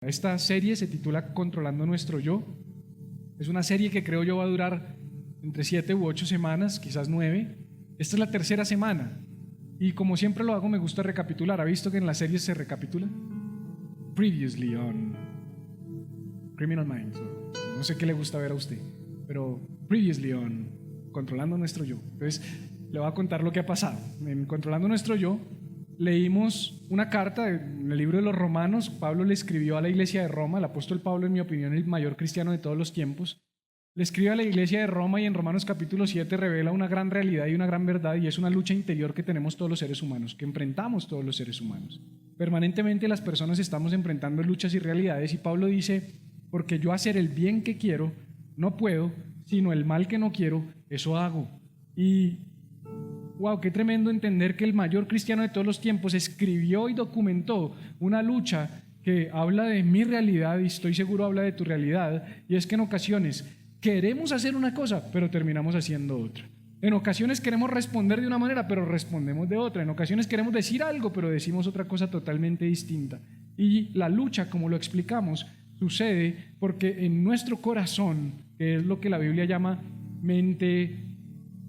Esta serie se titula Controlando Nuestro Yo. Es una serie que creo yo va a durar entre 7 u 8 semanas, quizás 9. Esta es la tercera semana y como siempre lo hago, me gusta recapitular. ¿Ha visto que en las series se recapitula? Previously on Criminal Minds. No sé qué le gusta ver a usted, pero previously on Controlando Nuestro Yo. Entonces le voy a contar lo que ha pasado. En Controlando Nuestro Yo leímos una carta en el libro de los Romanos. Pablo le escribió a la iglesia de Roma. El apóstol Pablo, en mi opinión, el mayor cristiano de todos los tiempos. Le escribe a la iglesia de Roma y en Romanos capítulo 7 revela una gran realidad y una gran verdad, y es una lucha interior que tenemos todos los seres humanos, que enfrentamos todos los seres humanos. Permanentemente las personas estamos enfrentando luchas y realidades, y Pablo dice: porque yo hacer el bien que quiero no puedo, sino el mal que no quiero, eso hago. Y wow, qué tremendo entender que el mayor cristiano de todos los tiempos escribió y documentó una lucha que habla de mi realidad, y estoy seguro habla de tu realidad, y es que en ocasiones queremos hacer una cosa, pero terminamos haciendo otra. En ocasiones queremos responder de una manera, pero respondemos de otra. En ocasiones queremos decir algo, pero decimos otra cosa totalmente distinta. Y la lucha, como lo explicamos, sucede porque en nuestro corazón, que es lo que la Biblia llama mente,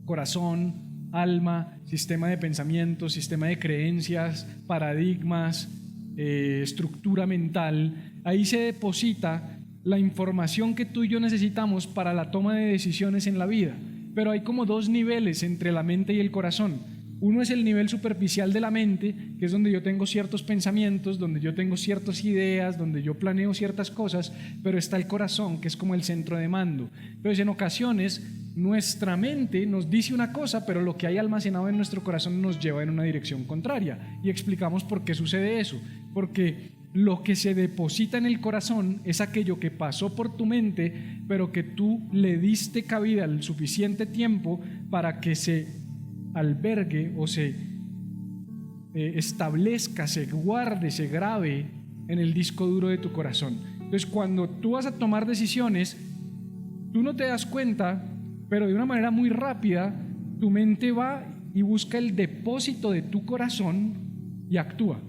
corazón, alma, sistema de pensamientos, sistema de creencias, paradigmas, estructura mental, ahí se deposita la información que tú y yo necesitamos para la toma de decisiones en la vida. Pero hay como dos niveles entre la mente y el corazón. Uno es el nivel superficial de la mente, que es donde yo tengo ciertos pensamientos, donde yo tengo ciertas ideas, donde yo planeo ciertas cosas, pero está el corazón, que es como el centro de mando. Entonces, en ocasiones, nuestra mente nos dice una cosa, pero lo que hay almacenado en nuestro corazón nos lleva en una dirección contraria. Y explicamos por qué sucede eso. Porque lo que se deposita en el corazón es aquello que pasó por tu mente, pero que tú le diste cabida el suficiente tiempo para que se albergue o se establezca, se guarde, se grabe en el disco duro de tu corazón. Entonces, cuando tú vas a tomar decisiones, tú no te das cuenta, pero de una manera muy rápida, tu mente va y busca el depósito de tu corazón y actúa.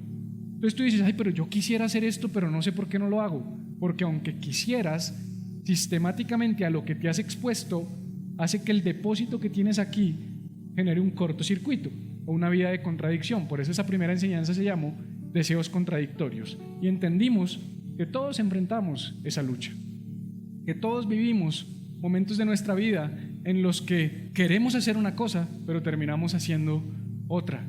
Entonces tú dices: ay, pero yo quisiera hacer esto, pero no sé por qué no lo hago. Porque aunque quisieras, sistemáticamente a lo que te has expuesto hace que el depósito que tienes aquí genere un cortocircuito o una vida de contradicción. Por eso esa primera enseñanza se llamó deseos contradictorios. Y entendimos que todos enfrentamos esa lucha, que todos vivimos momentos de nuestra vida en los que queremos hacer una cosa, pero terminamos haciendo otra.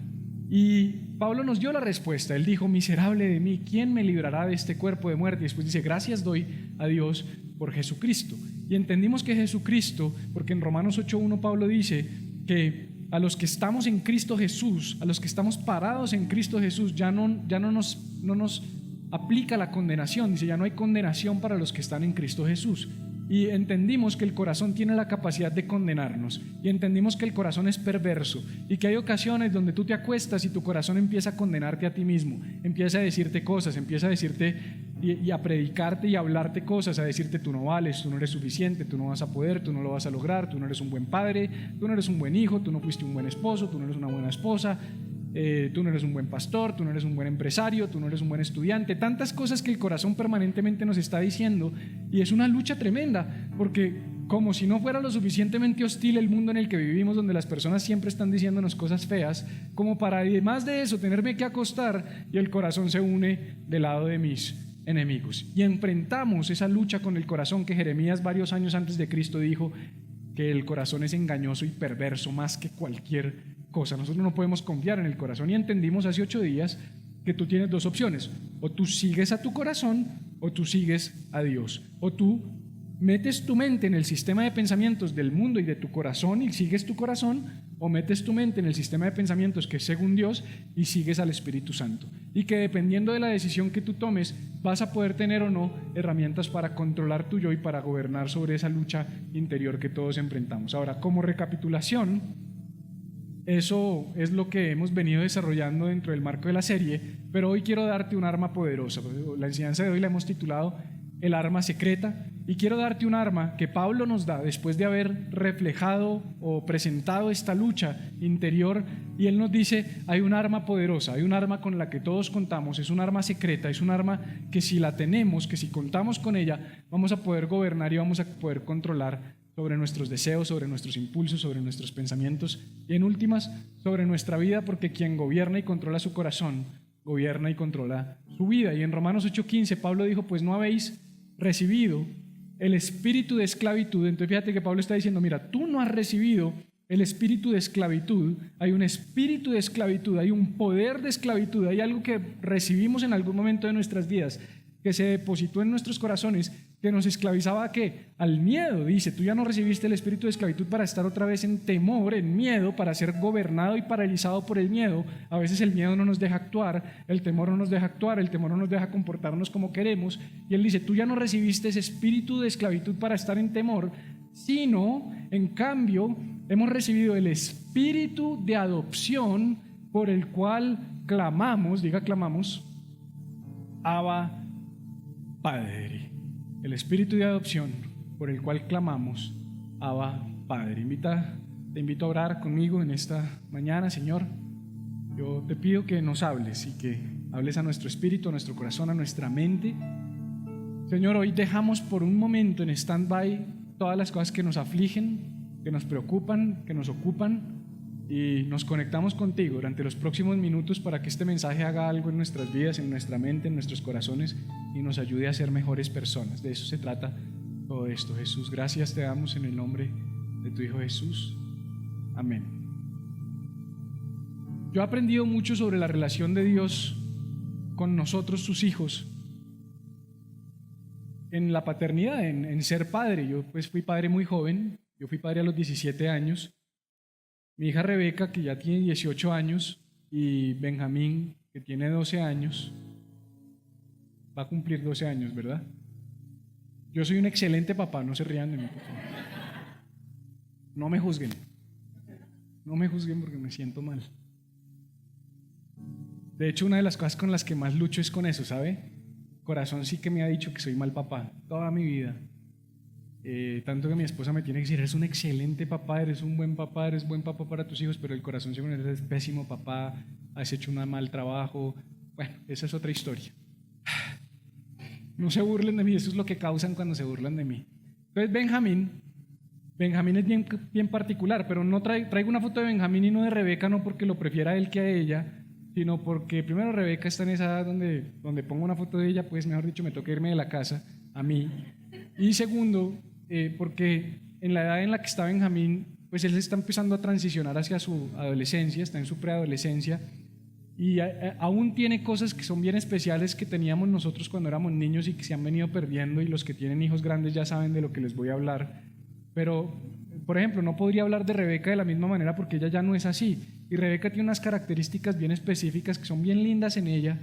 Y Pablo nos dio la respuesta. Él dijo: miserable de mí, ¿quién me librará de este cuerpo de muerte? Y después dice: gracias doy a Dios por Jesucristo. Y entendimos que Jesucristo, porque en Romanos 8:1 Pablo dice que a los que estamos en Cristo Jesús, a los que estamos parados en Cristo Jesús, ya no nos aplica la condenación. Dice: ya no hay condenación para los que están en Cristo Jesús. Y entendimos que el corazón tiene la capacidad de condenarnos, y entendimos que el corazón es perverso, y que hay ocasiones donde tú te acuestas y tu corazón empieza a condenarte a ti mismo, empieza a decirte cosas, empieza a decirte y a predicarte y a hablarte cosas, a decirte: tú no vales, tú no eres suficiente, tú no vas a poder, tú no lo vas a lograr, tú no eres un buen padre, tú no eres un buen hijo, tú no fuiste un buen esposo, tú no eres una buena esposa, tú no eres un buen pastor, tú no eres un buen empresario, tú no eres un buen estudiante. Tantas cosas que el corazón permanentemente nos está diciendo, y es una lucha tremenda, porque como si no fuera lo suficientemente hostil el mundo en el que vivimos, donde las personas siempre están diciéndonos cosas feas, como para, además de eso, tenerme que acostar y el corazón se une del lado de mis enemigos. Y enfrentamos esa lucha con el corazón que Jeremías, varios años antes de Cristo, dijo que el corazón es engañoso y perverso más que cualquier cosa. Nosotros no podemos confiar en el corazón, y entendimos hace 8 días que tú tienes dos opciones: o tú sigues a tu corazón o tú sigues a Dios, o tú metes tu mente en el sistema de pensamientos del mundo y de tu corazón y sigues tu corazón, o metes tu mente en el sistema de pensamientos que es según Dios y sigues al Espíritu Santo. Y que dependiendo de la decisión que tú tomes, vas a poder tener o no herramientas para controlar tu yo y para gobernar sobre esa lucha interior que todos enfrentamos. Ahora, como recapitulación, eso es lo que hemos venido desarrollando dentro del marco de la serie, pero hoy quiero darte un arma poderosa. La enseñanza de hoy la hemos titulado el arma secreta. Y quiero darte un arma que Pablo nos da después de haber reflejado o presentado esta lucha interior, y él nos dice, hay un arma poderosa, hay un arma con la que todos contamos, es un arma secreta, es un arma que si la tenemos, que si contamos con ella, vamos a poder gobernar y vamos a poder controlar sobre nuestros deseos, sobre nuestros impulsos, sobre nuestros pensamientos y en últimas sobre nuestra vida, porque quien gobierna y controla su corazón, gobierna y controla su vida. Y en Romanos 8:15 Pablo dijo, pues no habéis recibido el espíritu de esclavitud. Entonces fíjate que Pablo está diciendo, mira, tú no has recibido el espíritu de esclavitud, hay un espíritu de esclavitud, hay un poder de esclavitud, hay algo que recibimos en algún momento de nuestras vidas, que se depositó en nuestros corazones, que nos esclavizaba ¿a qué? Al miedo. Dice, tú ya no recibiste el espíritu de esclavitud para estar otra vez en temor, en miedo, para ser gobernado y paralizado por el miedo. A veces el miedo no nos deja actuar, el temor no nos deja actuar, el temor no nos deja comportarnos como queremos. Y él dice, tú ya no recibiste ese espíritu de esclavitud para estar en temor, sino, en cambio, hemos recibido el espíritu de adopción por el cual clamamos, diga clamamos, Abba Padre. El espíritu de adopción por el cual clamamos, Abba Padre. Te invito a orar conmigo en esta mañana, Señor. Yo te pido que nos hables y que hables a nuestro espíritu, a nuestro corazón, a nuestra mente. Señor, hoy dejamos por un momento en stand-by todas las cosas que nos afligen, que nos preocupan, que nos ocupan, y nos conectamos contigo durante los próximos minutos para que este mensaje haga algo en nuestras vidas, en nuestra mente, en nuestros corazones, y nos ayude a ser mejores personas. De eso se trata todo esto. Jesús, gracias te damos en el nombre de tu Hijo Jesús. Amén. Yo he aprendido mucho sobre la relación de Dios con nosotros, sus hijos, en la paternidad, en ser padre. Yo pues fui padre muy joven, yo fui padre a los 17 años. Mi hija Rebeca, que ya tiene 18 años, y Benjamín, que tiene 12 años, va a cumplir 12 años, ¿verdad? Yo soy un excelente papá, no se rían de mí, por favor. No me juzguen. No me juzguen porque me siento mal. De hecho, una de las cosas con las que más lucho es con eso, ¿sabe? Corazón sí que me ha dicho que soy mal papá toda mi vida. Tanto que mi esposa me tiene que decir, eres un excelente papá, eres un buen papá, eres buen papá para tus hijos, pero el corazón siempre eres pésimo papá, has hecho un mal trabajo. Bueno, esa es otra historia. No se burlen de mí, eso es lo que causan cuando se burlan de mí. Entonces Benjamín es bien particular, pero no traigo una foto de Benjamín y no de Rebeca, no porque lo prefiera a él que a ella, sino porque primero Rebeca está en esa edad donde pongo una foto de ella, pues mejor dicho me toca irme de la casa a mí. Y segundo, porque en la edad en la que está Benjamín, pues él está empezando a transicionar hacia su adolescencia, está en su preadolescencia, y aún tiene cosas que son bien especiales que teníamos nosotros cuando éramos niños y que se han venido perdiendo, y los que tienen hijos grandes ya saben de lo que les voy a hablar. Pero, por ejemplo, no podría hablar de Rebeca de la misma manera porque ella ya no es así, y Rebeca tiene unas características bien específicas que son bien lindas en ella,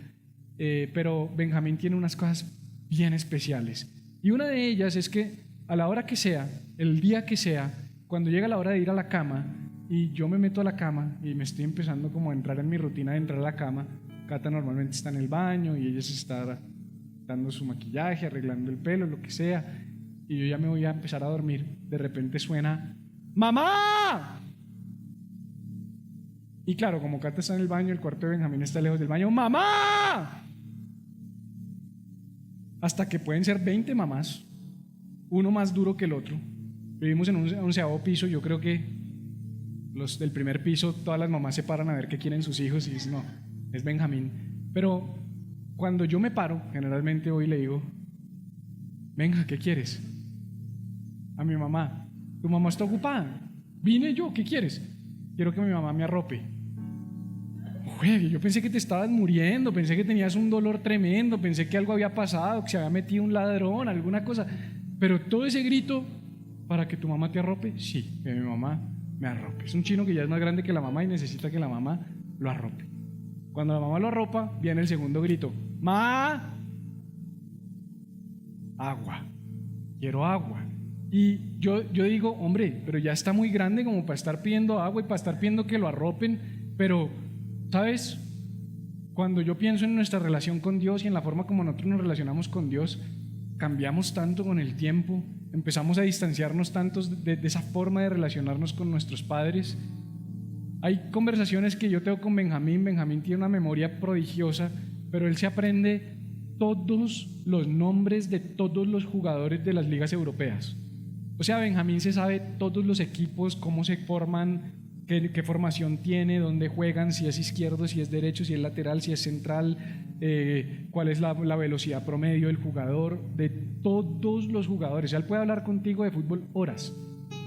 pero Benjamín tiene unas cosas bien especiales, y una de ellas es que a la hora que sea, el día que sea, cuando llega la hora de ir a la cama y yo me meto a la cama y me estoy empezando como a entrar en mi rutina de entrar a la cama, Cata normalmente está en el baño y ella se está dando su maquillaje, arreglando el pelo, lo que sea, y yo ya me voy a empezar a dormir, de repente suena ¡Mamá! Y claro, como Cata está en el baño, el cuarto de Benjamín está lejos del baño, ¡Mamá! Hasta que pueden ser 20 mamás, uno más duro que el otro. Vivimos en un 11º piso, yo creo que los del primer piso, todas las mamás se paran a ver qué quieren sus hijos y dicen, no, es Benjamín. Pero cuando yo me paro, generalmente hoy le digo, venga, ¿qué quieres? A mi mamá, tu mamá está ocupada, vine yo, ¿qué quieres? Quiero que mi mamá me arrope. Oye, yo pensé que te estabas muriendo, pensé que tenías un dolor tremendo, pensé que algo había pasado, que se había metido un ladrón, alguna cosa, pero todo ese grito para que tu mamá te arrope, sí, que mi mamá me arrope. Es un chino que ya es más grande que la mamá y necesita que la mamá lo arrope. Cuando la mamá lo arropa, viene el segundo grito, ¡Ma! Agua, quiero agua. Y yo digo, hombre, pero ya está muy grande como para estar pidiendo agua y para estar pidiendo que lo arropen, pero, ¿sabes? Cuando yo pienso en nuestra relación con Dios y en la forma como nosotros nos relacionamos con Dios cambiamos tanto con el tiempo, empezamos a distanciarnos tanto de esa forma de relacionarnos con nuestros padres. Hay conversaciones que yo tengo con Benjamín. Benjamín tiene una memoria prodigiosa, pero él se aprende todos los nombres de todos los jugadores de las ligas europeas. O sea, Benjamín se sabe todos los equipos, cómo se forman, qué formación tiene, dónde juegan, si es izquierdo, si es derecho, si es lateral, si es central, cuál es la velocidad promedio del jugador, de todos los jugadores. O sea, él puede hablar contigo de fútbol horas.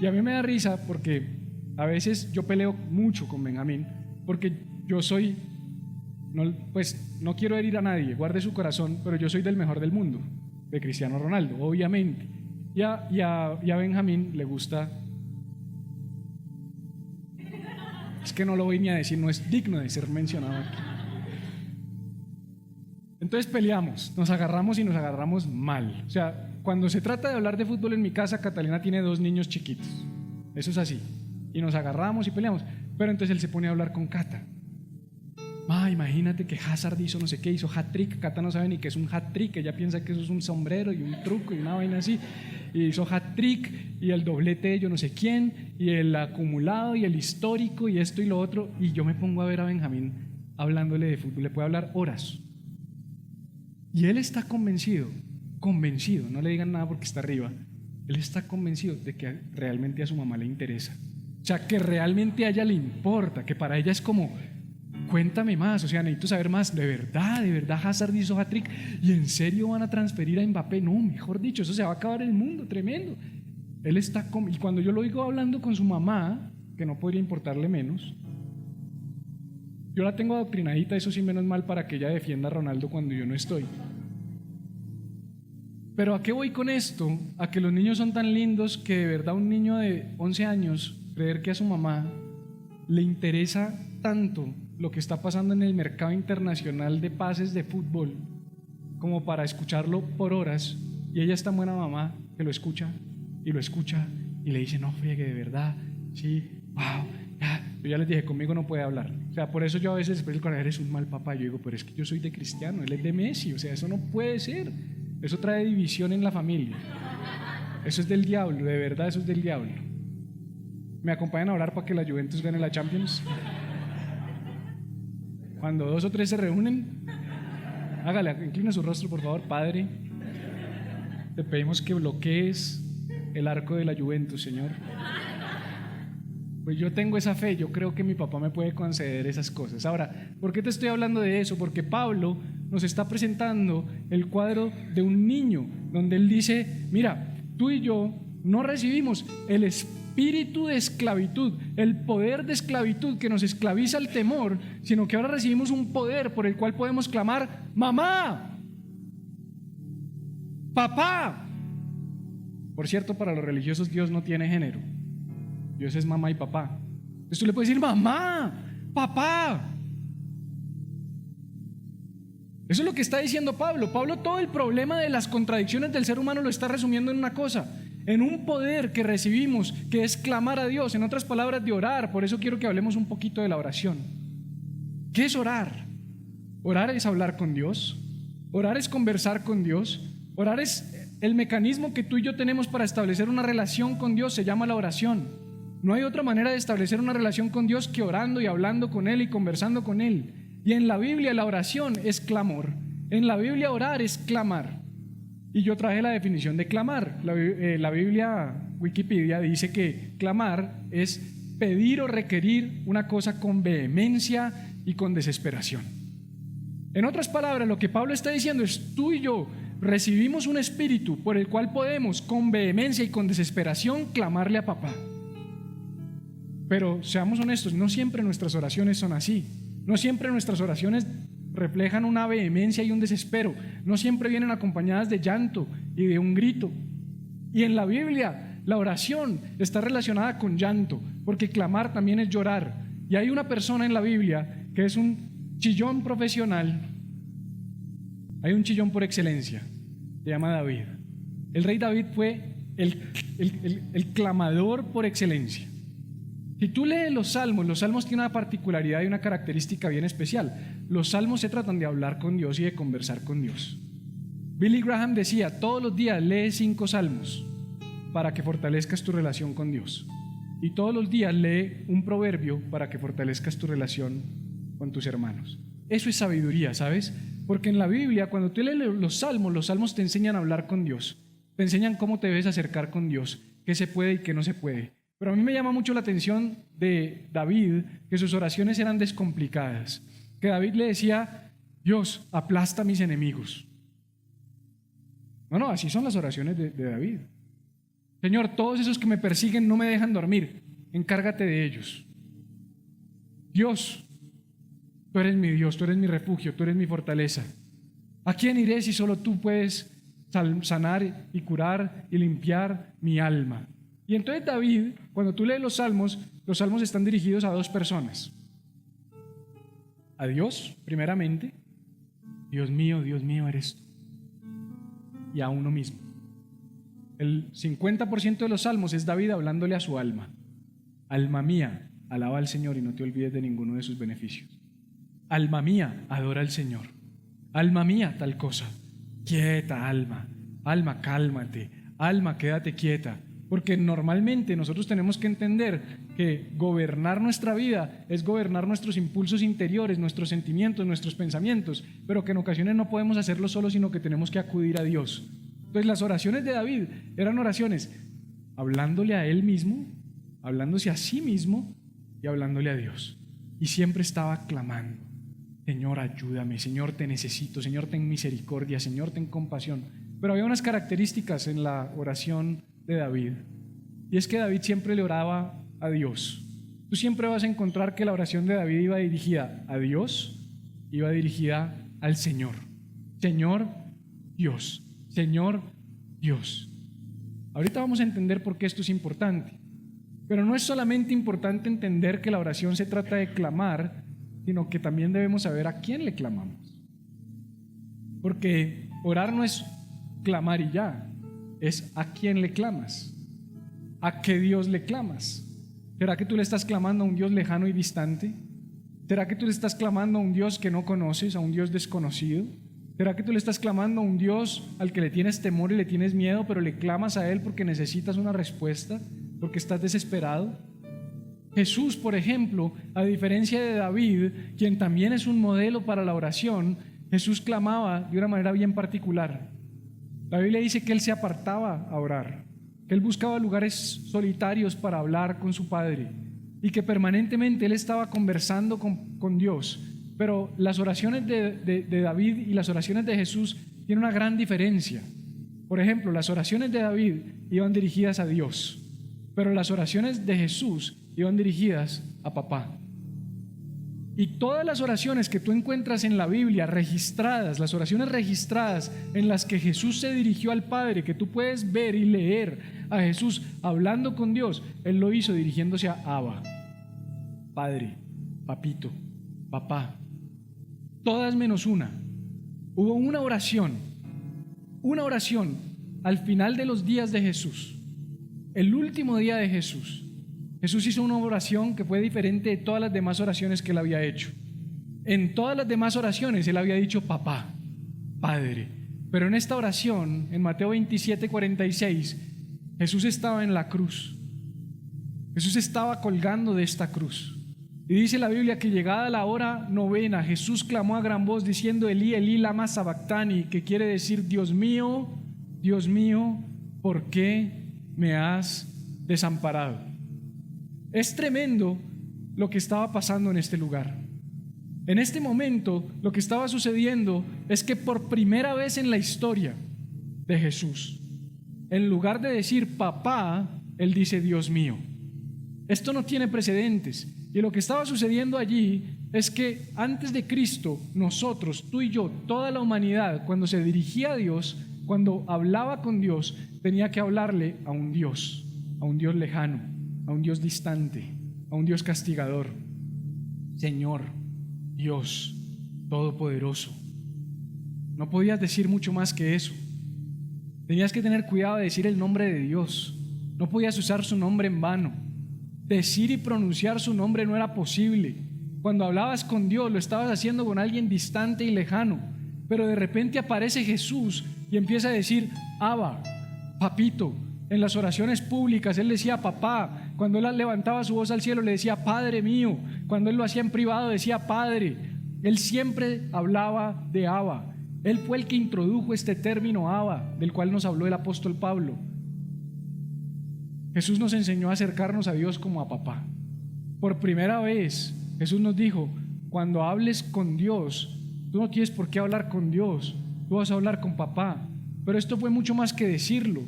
Y a mí me da risa porque a veces yo peleo mucho con Benjamín, porque yo soy, no quiero herir a nadie, guarde su corazón, pero yo soy del mejor del mundo, de Cristiano Ronaldo, obviamente. Y a Benjamín le gusta, es que no lo voy ni a decir, no es digno de ser mencionado aquí. Entonces peleamos, nos agarramos y nos agarramos mal. O sea, cuando se trata de hablar de fútbol en mi casa, Catalina tiene 2 niños chiquitos, eso es así, y nos agarramos y peleamos. Pero entonces él se pone a hablar con Cata. Imagínate que Hazard hizo no sé qué, hizo hat-trick. Cata no sabe ni qué es un hat-trick, ella piensa que eso es un sombrero y un truco y una vaina así. Y hizo hat-trick y el doblete de yo no sé quién y el acumulado y el histórico y esto y lo otro. Y yo me pongo a ver a Benjamín hablándole de fútbol, le puede hablar horas. Y él está convencido, no le digan nada porque está arriba, él está convencido de que realmente a su mamá le interesa. O sea, que realmente a ella le importa, que para ella es como, cuéntame más, o sea, necesito saber más. De verdad Hazard hizo hat-trick y en serio van a transferir a Mbappé. No, mejor dicho, eso se va a acabar el mundo, tremendo. Él está y cuando yo lo oigo hablando con su mamá, que no podría importarle menos, yo la tengo adoctrinadita, eso sí, menos mal, para que ella defienda a Ronaldo cuando yo no estoy. Pero ¿a qué voy con esto? A que los niños son tan lindos que de verdad un niño de 11 años creer que a su mamá le interesa tanto lo que está pasando en el mercado internacional de pases de fútbol como para escucharlo por horas, y ella es tan buena mamá que lo escucha y le dice, no friegue, de verdad, sí, wow, ya. Yo ya les dije, conmigo no puede hablar. O sea, por eso yo a veces después del corazón, eres un mal papá. Yo digo, pero es que yo soy de Cristiano, él es de Messi, o sea, eso no puede ser. Eso trae división en la familia. Eso es del diablo, de verdad, eso es del diablo. ¿Me acompañan a orar para que la Juventus gane la Champions? Cuando 2 o 3 se reúnen, hágale, inclina su rostro, por favor. Padre, te pedimos que bloquees el arco de la Juventus, Señor. Pues yo tengo esa fe, yo creo que mi papá me puede conceder esas cosas. Ahora, ¿por qué te estoy hablando de eso? Porque Pablo nos está presentando el cuadro de un niño, donde él dice, mira, tú y yo no recibimos el espíritu de esclavitud, el poder de esclavitud que nos esclaviza el temor, sino que ahora recibimos un poder por el cual podemos clamar, mamá, papá. Por cierto, para los religiosos Dios no tiene género. Dios es mamá y papá. Entonces tú le puedes decir mamá, papá. Eso es lo que está diciendo Pablo. Pablo todo el problema de las contradicciones del ser humano lo está resumiendo en una cosa, en un poder que recibimos, que es clamar a Dios, en otras palabras, de orar. Por eso quiero que hablemos un poquito de la oración. ¿Qué es orar? Orar es hablar con Dios, orar es conversar con Dios, orar es el mecanismo que tú y yo tenemos para establecer una relación con Dios, se llama la oración. No hay otra manera de establecer una relación con Dios que orando y hablando con Él y conversando con Él. Y en la Biblia la oración es clamor. En la Biblia orar es clamar. Y yo traje la definición de clamar. La Biblia, Wikipedia, dice que clamar es pedir o requerir una cosa con vehemencia y con desesperación. En otras palabras, lo que Pablo está diciendo es, tú y yo recibimos un espíritu por el cual podemos con vehemencia y con desesperación clamarle a papá. Pero seamos honestos, no siempre nuestras oraciones son así. No siempre nuestras oraciones reflejan una vehemencia y un desespero. No siempre vienen acompañadas de llanto y de un grito. Y en la Biblia, la oración está relacionada con llanto, porque clamar también es llorar. Y hay una persona en la Biblia que es un chillón profesional. Hay un chillón por excelencia, se llama David. El rey David fue el clamador por excelencia. Si tú lees los salmos tienen una particularidad y una característica bien especial. Los salmos se tratan de hablar con Dios y de conversar con Dios. Billy Graham decía, todos los días lee 5 salmos para que fortalezcas tu relación con Dios. Y todos los días lee un proverbio para que fortalezcas tu relación con tus hermanos. Eso es sabiduría, ¿sabes? Porque en la Biblia, cuando tú lees los salmos te enseñan a hablar con Dios. Te enseñan cómo te debes acercar con Dios, qué se puede y qué no se puede. Pero a mí me llama mucho la atención de David, que sus oraciones eran descomplicadas. Que David le decía, Dios, aplasta a mis enemigos. No, así son las oraciones de David. Señor, todos esos que me persiguen no me dejan dormir, encárgate de ellos. Dios, tú eres mi Dios, tú eres mi refugio, tú eres mi fortaleza. ¿A quién iré si solo tú puedes sanar y curar y limpiar mi alma? Y entonces David, cuando tú lees los salmos están dirigidos a 2 personas. A Dios, primeramente, Dios mío eres tú. Y a uno mismo. El 50% de los salmos es David hablándole a su alma. Alma mía, alaba al Señor y no te olvides de ninguno de sus beneficios. Alma mía, adora al Señor. Alma mía, tal cosa. Quieta, alma. Alma, cálmate. Alma, quédate quieta. Porque normalmente nosotros tenemos que entender que gobernar nuestra vida es gobernar nuestros impulsos interiores, nuestros sentimientos, nuestros pensamientos, pero que en ocasiones no podemos hacerlo solo, sino que tenemos que acudir a Dios. Entonces las oraciones de David eran oraciones hablándole a él mismo, hablándose a sí mismo y hablándole a Dios. Y siempre estaba clamando, Señor, ayúdame, Señor, te necesito, Señor, ten misericordia, Señor, ten compasión. Pero había unas características en la oración de David, y es que David siempre le oraba a Dios. Tú siempre vas a encontrar que la oración de David iba dirigida a Dios, iba dirigida al Señor. Señor, Dios. Señor, Dios. Ahorita vamos a entender por qué esto es importante, pero no es solamente importante entender que la oración se trata de clamar, sino que también debemos saber a quién le clamamos. Porque orar no es clamar y ya, es a quién le clamas, a qué Dios le clamas. ¿Será que tú le estás clamando a un Dios lejano y distante? ¿Será que tú le estás clamando a un Dios que no conoces, a un Dios desconocido? ¿Será que tú le estás clamando a un Dios al que le tienes temor y le tienes miedo, pero le clamas a Él porque necesitas una respuesta, porque estás desesperado? Jesús, por ejemplo, a diferencia de David, quien también es un modelo para la oración, Jesús clamaba de una manera bien particular. La Biblia dice que Él se apartaba a orar, que Él buscaba lugares solitarios para hablar con su Padre y que permanentemente Él estaba conversando con Dios. Pero las oraciones de David y las oraciones de Jesús tienen una gran diferencia. Por ejemplo, las oraciones de David iban dirigidas a Dios, pero las oraciones de Jesús iban dirigidas a papá. Y todas las oraciones que tú encuentras en la Biblia registradas, las oraciones registradas en las que Jesús se dirigió al Padre, que tú puedes ver y leer a Jesús hablando con Dios, Él lo hizo dirigiéndose a Abba, Padre, Papito, Papá. Todas menos una. Hubo una oración al final de los días de Jesús, el último día de Jesús. Jesús hizo una oración que fue diferente de todas las demás oraciones que Él había hecho. En todas las demás oraciones Él había dicho papá, Padre. Pero en esta oración, en Mateo 27:46, Jesús estaba en la cruz. Jesús estaba colgando de esta cruz. Y dice la Biblia que llegada la hora 9, Jesús clamó a gran voz diciendo, Elí, Elí, lama sabactani, que quiere decir, Dios mío, ¿por qué me has desamparado? Es tremendo lo que estaba pasando en este lugar. En este momento, lo que estaba sucediendo es que por primera vez en la historia de Jesús, en lugar de decir papá, Él dice Dios mío. Esto no tiene precedentes. Y lo que estaba sucediendo allí es que antes de Cristo, nosotros, tú y yo, toda la humanidad, cuando se dirigía a Dios, cuando hablaba con Dios, tenía que hablarle a un Dios lejano, a un Dios distante, a un Dios castigador. Señor, Dios Todopoderoso. No podías decir mucho más que eso. Tenías que tener cuidado de decir el nombre de Dios. No podías usar su nombre en vano. Decir y pronunciar su nombre no era posible. Cuando hablabas con Dios, lo estabas haciendo con alguien distante y lejano. Pero de repente aparece Jesús y empieza a decir Abba, papito. En las oraciones públicas él decía papá. Cuando él levantaba su voz al cielo le decía Padre mío. Cuando él lo hacía en privado decía Padre. Él siempre hablaba de Abba. Él fue el que introdujo este término Abba, del cual nos habló el apóstol Pablo. Jesús nos enseñó a acercarnos a Dios como a papá. Por primera vez Jesús nos dijo: cuando hables con Dios, tú no tienes por qué hablar con Dios, tú vas a hablar con papá. Pero esto fue mucho más que decirlo,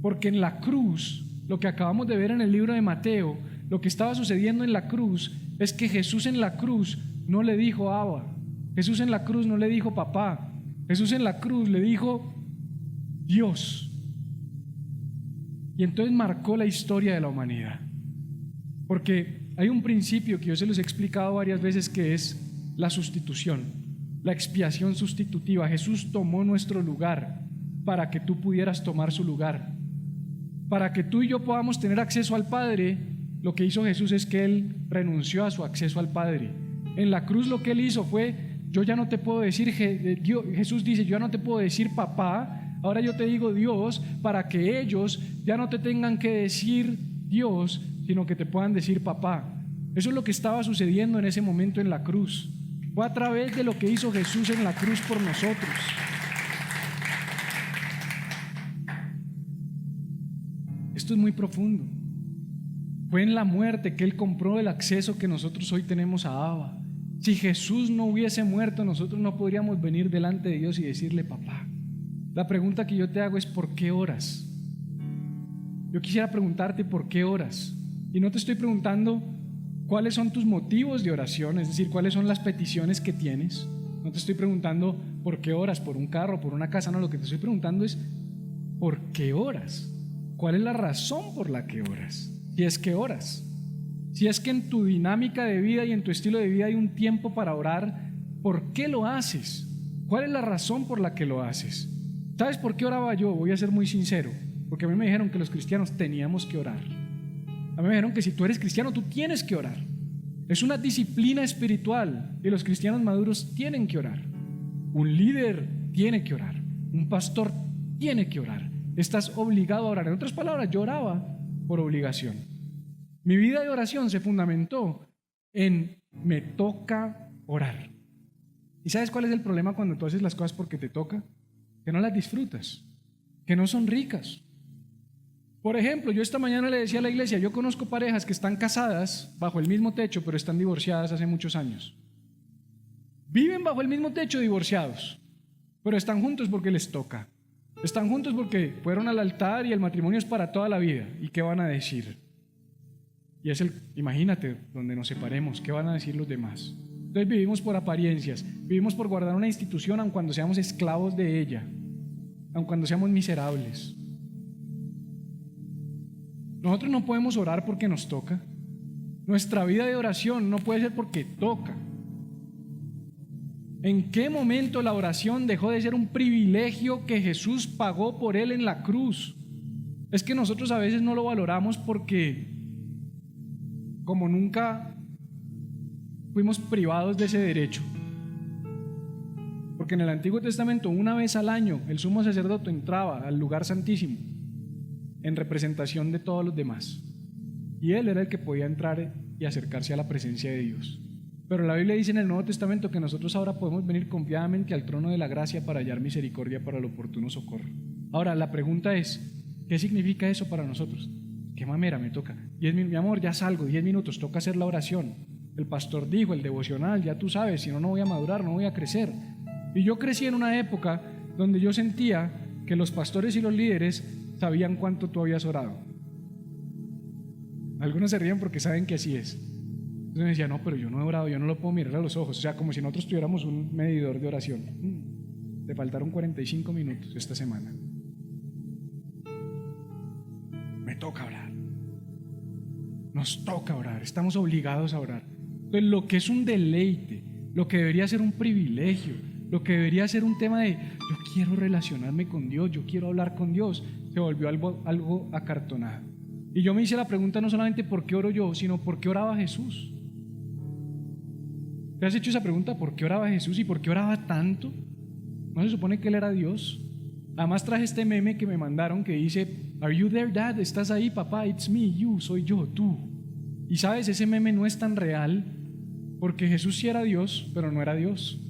porque en la cruz, lo que acabamos de ver en el libro de Mateo, lo que estaba sucediendo en la cruz es que Jesús en la cruz no le dijo Abba, Jesús en la cruz no le dijo papá, Jesús en la cruz le dijo Dios. Y entonces marcó la historia de la humanidad, porque hay un principio que yo se los he explicado varias veces, que es la sustitución, la expiación sustitutiva. Jesús tomó nuestro lugar para que tú pudieras tomar su lugar. Para que tú y yo podamos tener acceso al Padre, lo que hizo Jesús es que Él renunció a su acceso al Padre. En la cruz lo que Él hizo fue: yo ya no te puedo decir, Jesús dice, yo ya no te puedo decir papá, ahora yo te digo Dios, para que ellos ya no te tengan que decir Dios, sino que te puedan decir papá. Eso es lo que estaba sucediendo en ese momento en la cruz. Fue a través de lo que hizo Jesús en la cruz por nosotros. Esto es muy profundo. Fue en la muerte que Él compró el acceso que nosotros hoy tenemos a Abba. Si Jesús no hubiese muerto, nosotros no podríamos venir delante de Dios y decirle papá. La pregunta que yo te hago es: ¿por qué oras? Yo quisiera preguntarte por qué oras. Y no te estoy preguntando cuáles son tus motivos de oración, es decir, cuáles son las peticiones que tienes. No te estoy preguntando por qué oras, por un carro, por una casa. No, lo que te estoy preguntando es ¿por qué oras? ¿Cuál es la razón por la que oras? Si es que oras, si es que en tu dinámica de vida y en tu estilo de vida hay un tiempo para orar, ¿por qué lo haces? ¿Cuál es la razón por la que lo haces? ¿Sabes por qué oraba yo? Voy a ser muy sincero, porque a mí me dijeron que los cristianos teníamos que orar. A mí me dijeron que si tú eres cristiano, tú tienes que orar. Es una disciplina espiritual y los cristianos maduros tienen que orar. Un líder tiene que orar. Un pastor tiene que orar. Estás obligado a orar. En otras palabras, yo oraba por obligación. Mi vida de oración se fundamentó en me toca orar. ¿Y sabes cuál es el problema cuando tú haces las cosas porque te toca? Que no las disfrutas, que no son ricas. Por ejemplo, yo esta mañana le decía a la iglesia: yo conozco parejas que están casadas bajo el mismo techo, pero están divorciadas hace muchos años. Viven bajo el mismo techo divorciados, pero están juntos porque les toca. Están juntos porque fueron al altar y el matrimonio es para toda la vida. ¿Y qué van a decir? Y es imagínate, donde nos separemos, ¿qué van a decir los demás? Entonces vivimos por apariencias, vivimos por guardar una institución, aun cuando seamos esclavos de ella, aun cuando seamos miserables. Nosotros no podemos orar porque nos toca. Nuestra vida de oración no puede ser porque toca. ¿En qué momento la oración dejó de ser un privilegio que Jesús pagó por él en la cruz? Es que nosotros a veces no lo valoramos porque, como nunca fuimos privados de ese derecho. Porque en el Antiguo Testamento, una vez al año, el sumo sacerdote entraba al lugar santísimo en representación de todos los demás, y él era el que podía entrar y acercarse a la presencia de Dios. Pero la Biblia dice en el Nuevo Testamento que nosotros ahora podemos venir confiadamente al trono de la gracia para hallar misericordia para el oportuno socorro. Ahora la pregunta es: ¿qué significa eso para nosotros? Qué mamera, me toca 10 minutos, mi amor, ya salgo, 10 minutos, toca hacer la oración. El pastor dijo, el devocional, ya tú sabes, si no, no voy a madurar, no voy a crecer. Y yo crecí en una época donde yo sentía que los pastores y los líderes sabían cuánto tú habías orado. Algunos se ríen porque saben que así es. Entonces me decía: no, pero yo no he orado, yo no lo puedo mirar a los ojos. O sea, como si nosotros tuviéramos un medidor de oración. Te faltaron 45 minutos esta semana. Me toca orar. Nos toca orar, estamos obligados a orar. Entonces, lo que es un deleite, lo que debería ser un privilegio, lo que debería ser un tema de yo quiero relacionarme con Dios, yo quiero hablar con Dios, se volvió algo acartonado. Y yo me hice la pregunta no solamente ¿por qué oro yo?, sino ¿por qué oraba Jesús? ¿Te has hecho esa pregunta? ¿Por qué oraba Jesús y por qué oraba tanto? ¿No se supone que Él era Dios? Además traje este meme que me mandaron que dice: "Are you there, Dad? ¿Estás ahí, papá? It's me, you, soy yo, tú". Y sabes, ese meme no es tan real, porque Jesús sí era Dios, pero no era Dios.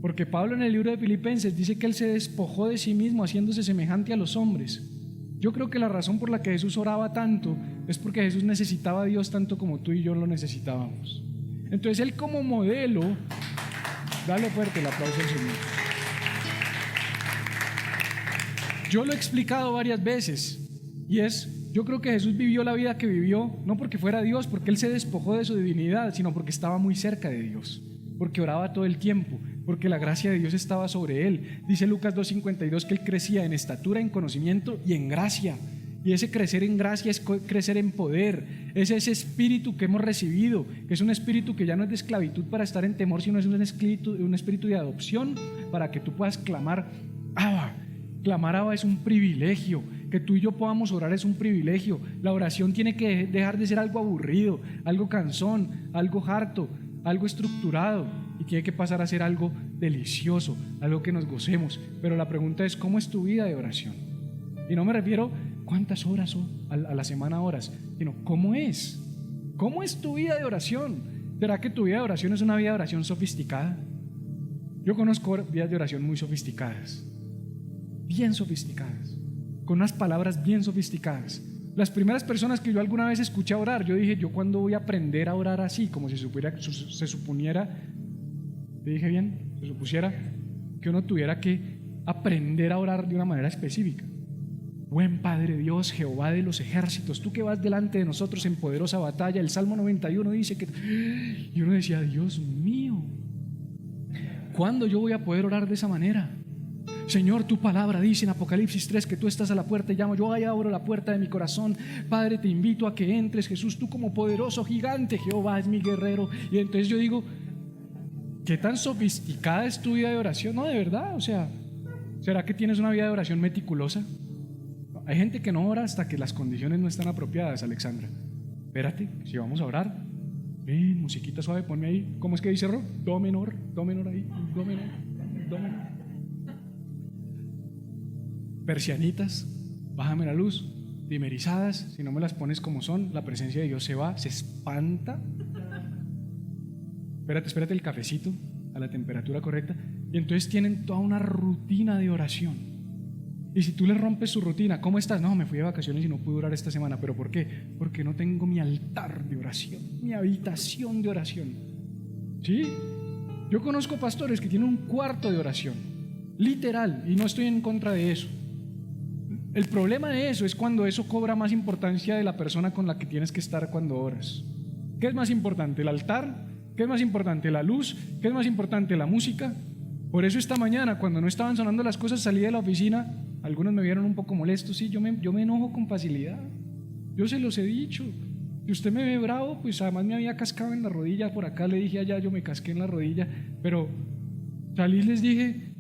Porque Pablo en el libro de Filipenses dice que Él se despojó de sí mismo haciéndose semejante a los hombres. Yo creo que la razón por la que Jesús oraba tanto es porque Jesús necesitaba a Dios tanto como tú y yo lo necesitábamos. Entonces Él como modelo, dale fuerte el aplauso al Señor. Yo lo he explicado varias veces y yo creo que Jesús vivió la vida que vivió no porque fuera Dios, porque Él se despojó de su divinidad, sino porque estaba muy cerca de Dios, porque oraba todo el tiempo, porque la gracia de Dios estaba sobre Él. Dice Lucas 2:52 que Él crecía en estatura, en conocimiento y en gracia. Y ese crecer en gracia es crecer en poder. Es ese espíritu que hemos recibido, que es un espíritu que ya no es de esclavitud para estar en temor, sino es un espíritu de adopción para que tú puedas clamar Abba. Clamar Abba es un privilegio. Que tú y yo podamos orar es un privilegio. La oración tiene que dejar de ser algo aburrido, algo cansón, algo harto, algo estructurado, y tiene que pasar a ser algo delicioso, algo que nos gocemos. Pero la pregunta es: ¿cómo es tu vida de oración? Y no me refiero cuántas horas a la semana oras, sino ¿cómo es tu vida de oración? ¿Será que tu vida de oración es una vida de oración sofisticada? Yo conozco vidas de oración muy sofisticadas, bien sofisticadas, con unas palabras bien sofisticadas. Las primeras personas que yo alguna vez escuché orar, yo dije: ¿yo cuándo voy a aprender a orar así? Como si se supusiera, ¿te dije bien? Se supusiera que uno tuviera que aprender a orar de una manera específica. Buen Padre Dios, Jehová de los ejércitos, tú que vas delante de nosotros en poderosa batalla. El Salmo 91 dice que... Y uno decía: Dios mío, ¿cuándo yo voy a poder orar de esa manera? Señor, tu palabra dice en Apocalipsis 3 que tú estás a la puerta y llamo. Yo ahí abro la puerta de mi corazón. Padre, te invito a que entres, Jesús, tú como poderoso gigante. Jehová es mi guerrero. Y entonces yo digo: ¿qué tan sofisticada es tu vida de oración? No, de verdad, o sea, ¿será que tienes una vida de oración meticulosa? Hay gente que no ora hasta que las condiciones no están apropiadas, Alexandra. Espérate, si vamos a orar, musiquita suave, ponme ahí. ¿Cómo es que dice Ro? Do menor ahí, do menor. Persianitas, bájame la luz, dimerizadas. Si no me las pones como son, la presencia de Dios se va, se espanta. Espérate el cafecito a la temperatura correcta. Y entonces tienen toda una rutina de oración. Y si tú le rompes su rutina: ¿cómo estás? No, me fui de vacaciones y no pude orar esta semana. ¿Pero por qué? Porque no tengo mi altar de oración, mi habitación de oración. ¿Sí? Yo conozco pastores que tienen un cuarto de oración, literal, y no estoy en contra de eso. El problema de eso es cuando eso cobra más importancia de la persona con la que tienes que estar cuando oras. ¿Qué es más importante, el altar? ¿Qué es más importante, la luz? ¿Qué es más importante, la música? Por eso esta mañana, cuando no estaban sonando las cosas, salí de la oficina. Algunos me vieron un poco molestos. Sí, yo me enojo con facilidad. Yo se los he dicho. Si usted me ve bravo, pues además me había cascado en la rodilla. Por acá le dije allá, yo me casqué en la rodilla. Pero salí y les dije: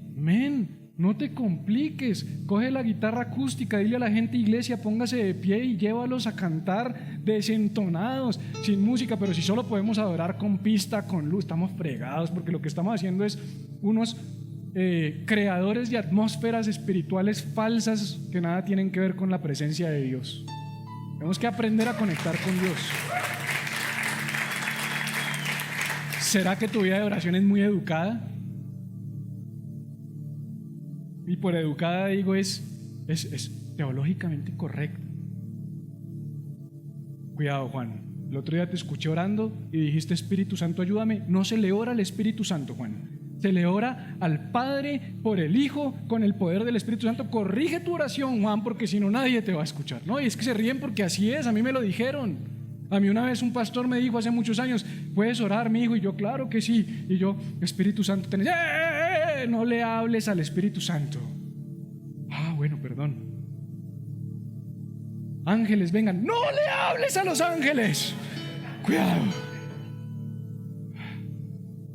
no te compliques, coge la guitarra acústica, dile a la gente: iglesia, póngase de pie y llévalos a cantar desentonados, sin música. Pero si solo podemos adorar con pista, con luz, estamos fregados, porque lo que estamos haciendo es unos creadores de atmósferas espirituales falsas que nada tienen que ver con la presencia de Dios. Tenemos que aprender a conectar con Dios. ¿Será que tu vida de oración es muy educada? Y por educada digo es teológicamente correcta. Cuidado, Juan. El otro día te escuché orando y dijiste: Espíritu Santo, ayúdame. No se le ora al Espíritu Santo, Juan. Se le ora al Padre por el Hijo con el poder del Espíritu Santo. Corrige tu oración, Juan, porque si no nadie te va a escuchar. No, y es que se ríen porque así es. A mí me lo dijeron. A mí una vez un pastor me dijo hace muchos años: ¿puedes orar, mi hijo? Y yo: claro que sí. Y yo: Espíritu Santo, tenés... no le hables al Espíritu Santo. Bueno, perdón. Ángeles, vengan. No le hables a los ángeles. Cuidado.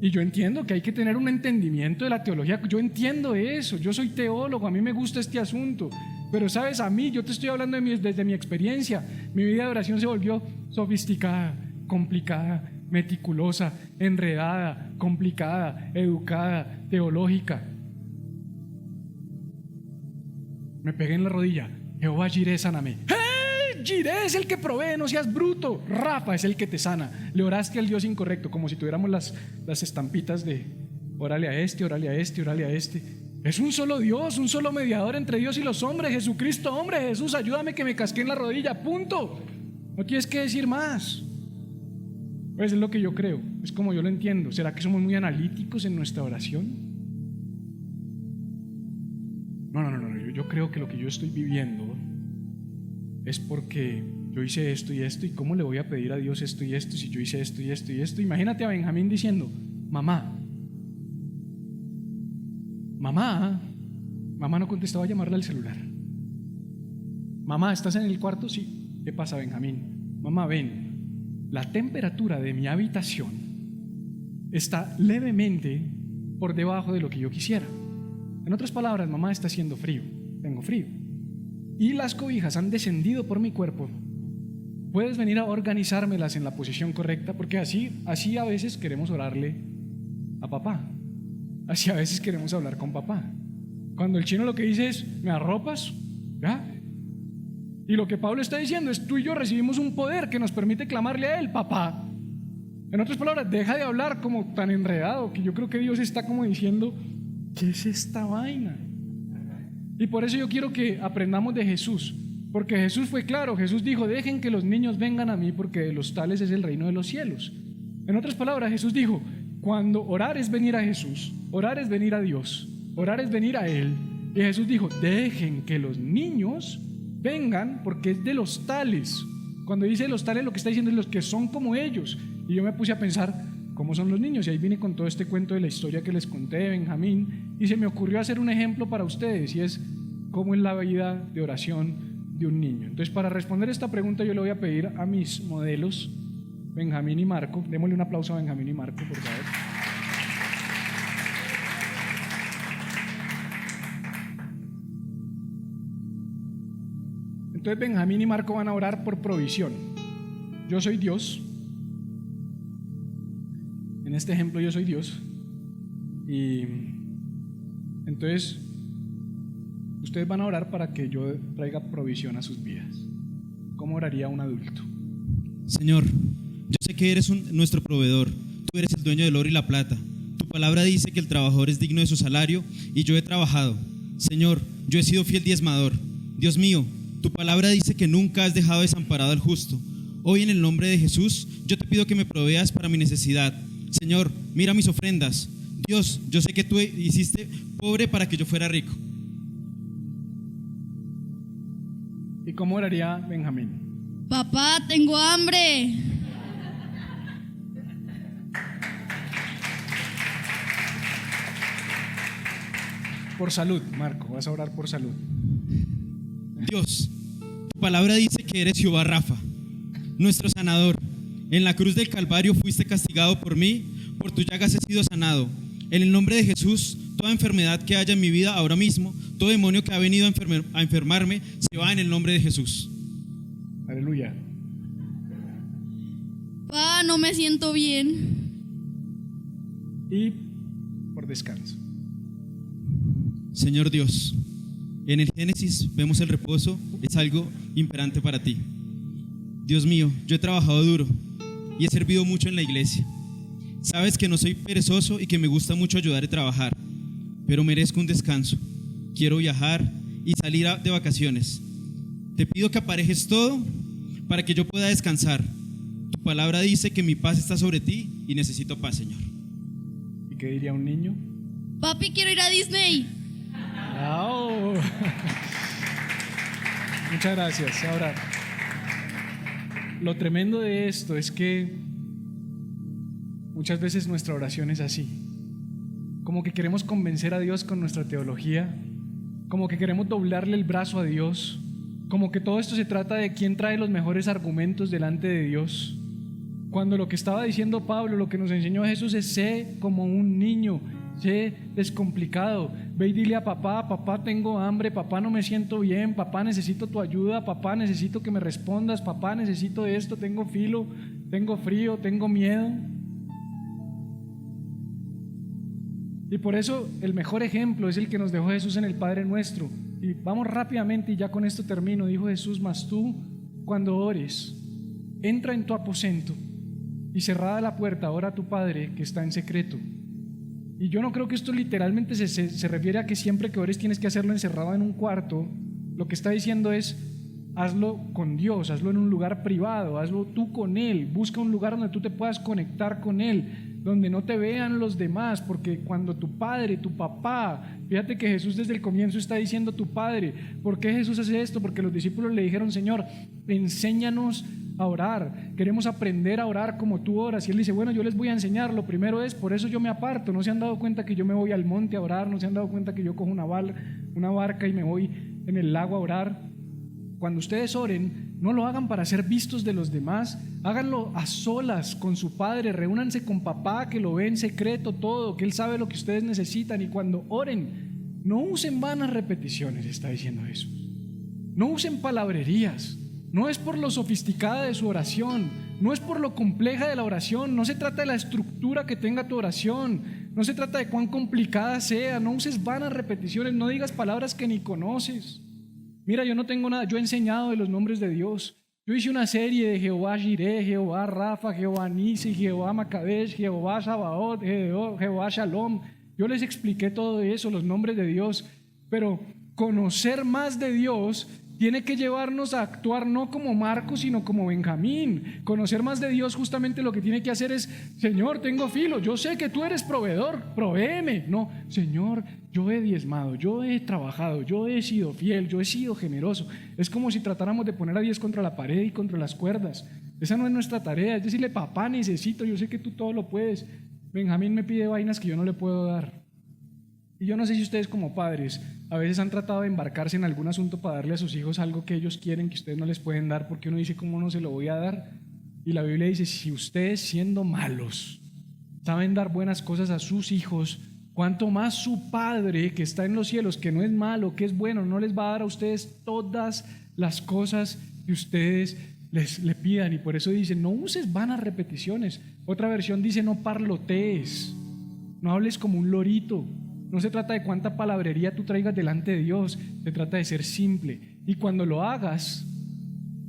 Y yo entiendo que hay que tener un entendimiento de la teología. Yo entiendo eso. Yo soy teólogo, a mí me gusta este asunto. Pero sabes, a mí, yo te estoy hablando desde mi experiencia. Mi vida de oración se volvió sofisticada, complicada, meticulosa, enredada, complicada, educada, teológica. Me pegué en la rodilla. Jehová Jireh, sáname. ¡Hey! Jireh es el que provee, no seas bruto. Rafa es el que te sana. Le oraste al Dios incorrecto, como si tuviéramos las estampitas de órale a este, órale a este, órale a este. Es un solo Dios, un solo mediador entre Dios y los hombres. Jesucristo, hombre, Jesús, ayúdame que me casqué en la rodilla, punto. No tienes que decir más. Pues es lo que yo creo, es como yo lo entiendo. ¿Será que somos muy analíticos en nuestra oración? No, yo creo que lo que yo estoy viviendo es porque yo hice esto y esto, y cómo le voy a pedir a Dios esto y esto si yo hice esto y esto y esto. Imagínate a Benjamín diciendo: mamá no contestaba a llamarle al celular. Mamá, ¿estás en el cuarto? Sí. ¿Qué pasa, Benjamín? Mamá, ven, la temperatura de mi habitación está levemente por debajo de lo que yo quisiera. En otras palabras, mamá, está haciendo frío, tengo frío, y las cobijas han descendido por mi cuerpo. ¿Puedes venir a organizármelas en la posición correcta? Porque así a veces queremos orarle a papá, así a veces queremos hablar con papá. Cuando el chino lo que dice es: ¿me arropas? ¿Ya? Y lo que Pablo está diciendo es: tú y yo recibimos un poder que nos permite clamarle a él, papá. En otras palabras, deja de hablar como tan enredado, que yo creo que Dios está como diciendo: ¿qué es esta vaina? Y por eso yo quiero que aprendamos de Jesús, porque Jesús fue claro. Jesús dijo: dejen que los niños vengan a mí, porque de los tales es el reino de los cielos. En otras palabras, Jesús dijo: cuando orar es venir a Jesús, orar es venir a Dios, orar es venir a Él. Y Jesús dijo: dejen que los niños vengan, porque es de los tales. Cuando dice los tales, lo que está diciendo es los que son como ellos. Y yo me puse a pensar: ¿cómo son los niños? Y ahí vine con todo este cuento de la historia que les conté de Benjamín, y se me ocurrió hacer un ejemplo para ustedes, y es cómo es la vida de oración de un niño. Entonces, para responder esta pregunta, yo le voy a pedir a mis modelos, Benjamín y Marco. Démosle un aplauso a Benjamín y Marco, por favor. Entonces, Benjamín y Marco van a orar por provisión. Yo soy Dios. En este ejemplo yo soy Dios, y entonces ustedes van a orar para que yo traiga provisión a sus vidas. ¿Cómo oraría un adulto? Señor, yo sé que eres nuestro proveedor, tú eres el dueño del oro y la plata. Tu palabra dice que el trabajador es digno de su salario, y yo he trabajado. Señor, yo he sido fiel diezmador. Dios mío, tu palabra dice que nunca has dejado desamparado al justo. Hoy, en el nombre de Jesús, yo te pido que me proveas para mi necesidad. Señor, mira mis ofrendas. Dios, yo sé que tú hiciste pobre para que yo fuera rico. ¿Y cómo oraría Benjamín? Papá, tengo hambre. Por salud, Marco, vas a orar por salud. Dios, tu palabra dice que eres Jehová Rafa, nuestro sanador. En la cruz del Calvario fuiste castigado por mí, por tus llagas he sido sanado. En el nombre de Jesús, toda enfermedad que haya en mi vida ahora mismo, todo demonio que ha venido a enfermarme, se va en el nombre de Jesús. Aleluya. Pa, no me siento bien. Y por descanso. Señor Dios, en el Génesis vemos el reposo, es algo imperante para ti. Dios mío, yo he trabajado duro y he servido mucho en la iglesia. Sabes que no soy perezoso y que me gusta mucho ayudar y trabajar, pero merezco un descanso. Quiero viajar y salir de vacaciones. Te pido que aparejes todo para que yo pueda descansar. Tu palabra dice que mi paz está sobre ti y necesito paz, Señor. ¿Y qué diría un niño? Papi, quiero ir a Disney. ¡Oh! Muchas gracias. Ahora, lo tremendo de esto es que muchas veces nuestra oración es así, como que queremos convencer a Dios con nuestra teología, como que queremos doblarle el brazo a Dios, como que todo esto se trata de quién trae los mejores argumentos delante de Dios, cuando lo que estaba diciendo Pablo, lo que nos enseñó Jesús es: sé como un niño, sé descomplicado, ve y dile a papá: papá, tengo hambre, papá, no me siento bien, papá, necesito tu ayuda, papá, necesito que me respondas, papá, necesito esto, tengo filo, tengo frío, tengo miedo. Y por eso el mejor ejemplo es el que nos dejó Jesús en el Padre Nuestro. Y vamos rápidamente y ya con esto termino. Dijo Jesús: mas tú, cuando ores, entra en tu aposento y cerrada la puerta, ora a tu Padre que está en secreto. Y yo no creo que esto literalmente se refiere a que siempre que ores tienes que hacerlo encerrado en un cuarto. Lo que está diciendo es: hazlo con Dios, hazlo en un lugar privado, hazlo tú con Él. Busca un lugar donde tú te puedas conectar con Él, donde no te vean los demás, porque cuando tu padre, tu papá, fíjate que Jesús desde el comienzo está diciendo tu Padre. ¿Por qué Jesús hace esto? Porque los discípulos le dijeron: Señor, enséñanos a orar, queremos aprender a orar como tú oras. Y Él dice: bueno, yo les voy a enseñar. Lo primero es, por eso yo me aparto. No se han dado cuenta que yo me voy al monte a orar, no se han dado cuenta que yo cojo una barca y me voy en el lago a orar. Cuando ustedes oren, no lo hagan para ser vistos de los demás, háganlo a solas con su Padre, reúnanse con papá que lo ve en secreto todo, que Él sabe lo que ustedes necesitan. Y cuando oren, no usen vanas repeticiones, está diciendo Jesús. No usen palabrerías. No es por lo sofisticada de su oración, no es por lo compleja de la oración, no se trata de la estructura que tenga tu oración, no se trata de cuán complicada sea. No uses vanas repeticiones, no digas palabras que ni conoces. Mira, yo no tengo nada, yo he enseñado de los nombres de Dios. Yo hice una serie de Jehová Jireh, Jehová Rafa, Jehová Nisi, Jehová Makadesh, Jehová Sabaoth, Jehová Shalom. Yo les expliqué todo eso, los nombres de Dios. Pero conocer más de Dios tiene que llevarnos a actuar no como Marcos, sino como Benjamín. Conocer más de Dios justamente lo que tiene que hacer es: Señor, tengo filo, yo sé que tú eres proveedor, provéeme. No, Señor, yo he diezmado, yo he trabajado, yo he sido fiel, yo he sido generoso. Es como si tratáramos de poner a 10 contra la pared y contra las cuerdas. Esa no es nuestra tarea, es decirle: papá, necesito, yo sé que tú todo lo puedes. Benjamín me pide vainas que yo no le puedo dar. Y yo no sé si ustedes como padres a veces han tratado de embarcarse en algún asunto para darle a sus hijos algo que ellos quieren que ustedes no les pueden dar, porque uno dice: ¿cómo no se lo voy a dar? Y la Biblia dice: si ustedes, siendo malos, saben dar buenas cosas a sus hijos, cuánto más su Padre que está en los cielos, que no es malo, que es bueno, no les va a dar a ustedes todas las cosas que ustedes le pidan. Y por eso dice: no uses vanas repeticiones. Otra versión dice: no parlotees, no hables como un lorito. No se trata de cuánta palabrería tú traigas delante de Dios, se trata de ser simple. Y cuando lo hagas,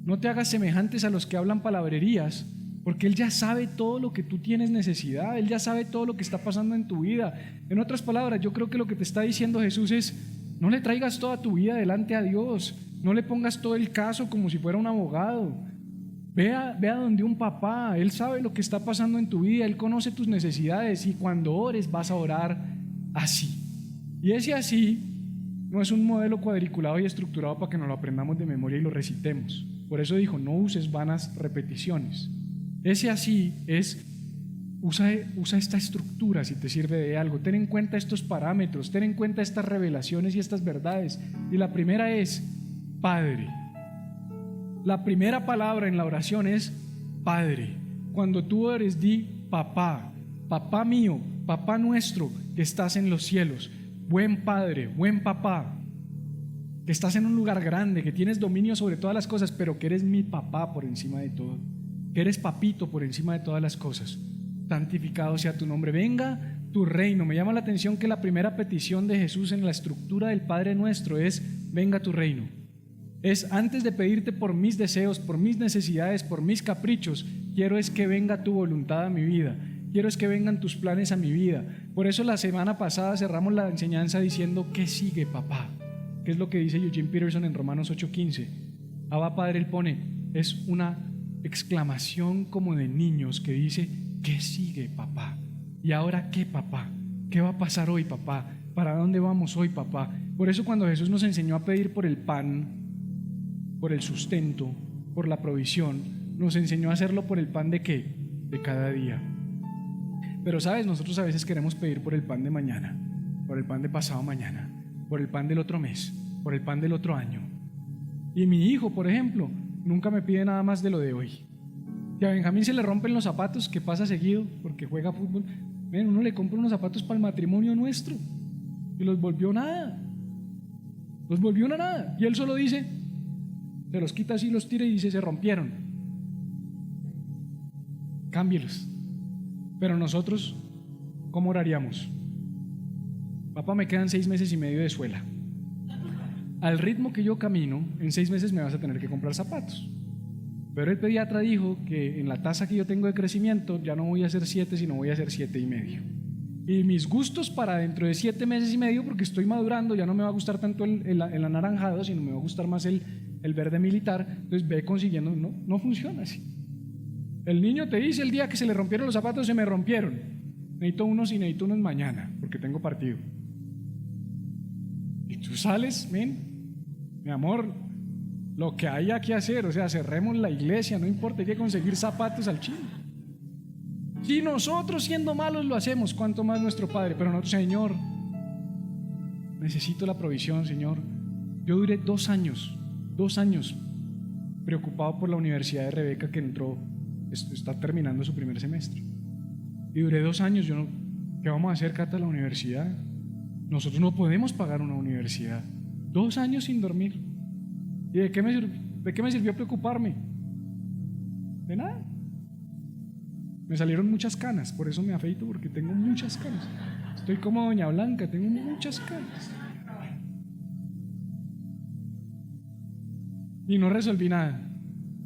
no te hagas semejantes a los que hablan palabrerías, porque Él ya sabe todo lo que tú tienes necesidad, Él ya sabe todo lo que está pasando en tu vida. En otras palabras, yo creo que lo que te está diciendo Jesús es: no le traigas toda tu vida delante a Dios, no le pongas todo el caso como si fuera un abogado. Ve a donde un papá, Él sabe lo que está pasando en tu vida, Él conoce tus necesidades, y cuando ores vas a orar así. Y ese así no es un modelo cuadriculado y estructurado para que nos lo aprendamos de memoria y lo recitemos. Por eso dijo: no uses vanas repeticiones. Ese así es: usa esta estructura si te sirve de algo. Ten en cuenta estos parámetros, ten en cuenta estas revelaciones y estas verdades. Y la primera es Padre. La primera palabra en la oración es Padre. Cuando tú ores, di papá, papá mío, papá nuestro que estás en los cielos, buen Padre, buen papá, que estás en un lugar grande, que tienes dominio sobre todas las cosas, pero que eres mi papá por encima de todo, que eres papito por encima de todas las cosas. Santificado sea tu nombre, venga tu reino. Me llama la atención que la primera petición de Jesús en la estructura del Padre Nuestro es: venga tu reino. Es: antes de pedirte por mis deseos, por mis necesidades, por mis caprichos, quiero es que venga tu voluntad a mi vida. Quiero es que vengan tus planes a mi vida. Por eso la semana pasada cerramos la enseñanza diciendo: ¿qué sigue, papá? ¿Qué es lo que dice Eugene Peterson en Romanos 8:15? Abba Padre, él pone, es una exclamación como de niños que dice: ¿qué sigue, papá? ¿Y ahora qué, papá? ¿Qué va a pasar hoy, papá? ¿Para dónde vamos hoy, papá? Por eso cuando Jesús nos enseñó a pedir por el pan, por el sustento, por la provisión, nos enseñó a hacerlo por el pan ¿de qué? De cada día. Pero sabes, nosotros a veces queremos pedir por el pan de mañana, por el pan de pasado mañana, por el pan del otro mes, por el pan del otro año. Y mi hijo, por ejemplo, nunca me pide nada más de lo de hoy. Si a Benjamín se le rompen los zapatos, que pasa seguido porque juega fútbol, uno le compra unos zapatos para el matrimonio nuestro y los volvió nada. Los volvió una nada. Y él solo dice, se los quita así, los tira y dice: se rompieron, cámbielos. Pero nosotros, ¿cómo oraríamos? Papá, me quedan 6 meses y medio de suela. al ritmo que yo camino, en 6 meses me vas a tener que comprar zapatos. Pero el pediatra dijo que en la tasa que yo tengo de crecimiento ya no voy a hacer 7, sino voy a hacer 7,5. Y mis gustos para dentro de 7 meses y medio, porque estoy madurando, ya no me va a gustar tanto el anaranjado, sino me va a gustar más el verde militar. Entonces ve consiguiendo, no funciona así. El niño te dice el día que se le rompieron los zapatos, se me rompieron. Necesito unos y necesito unos mañana, porque tengo partido. Y tú sales, mi amor, lo que haya que hacer, o sea, cerremos la iglesia, no importa, hay que conseguir zapatos al chino. Si nosotros siendo malos lo hacemos, cuánto más nuestro Padre. Pero no, Señor, necesito la provisión, Señor. Yo duré 2 años preocupado por la universidad de Rebeca, que está terminando su primer semestre. Y duré 2 años, ¿qué vamos a hacer, Cata, la universidad? Nosotros no podemos pagar una universidad. 2 años sin dormir. ¿Y de qué me sirvió preocuparme? De nada. Me salieron muchas canas, por eso me afeito, porque tengo muchas canas. Estoy como Doña Blanca, tengo muchas canas. Y no resolví nada.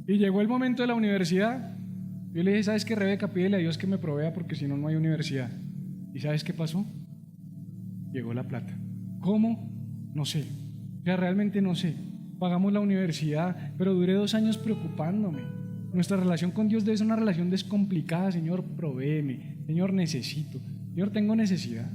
Y llegó el momento de la universidad. Yo le dije, ¿sabes qué, Rebeca? Pídele a Dios que me provea, porque si no, no hay universidad. ¿Y sabes qué pasó? Llegó la plata. ¿Cómo? No sé. O sea, realmente no sé. Pagamos la universidad, pero duré 2 años preocupándome. Nuestra relación con Dios debe ser una relación descomplicada. Señor, provéeme. Señor, necesito. Señor, tengo necesidad.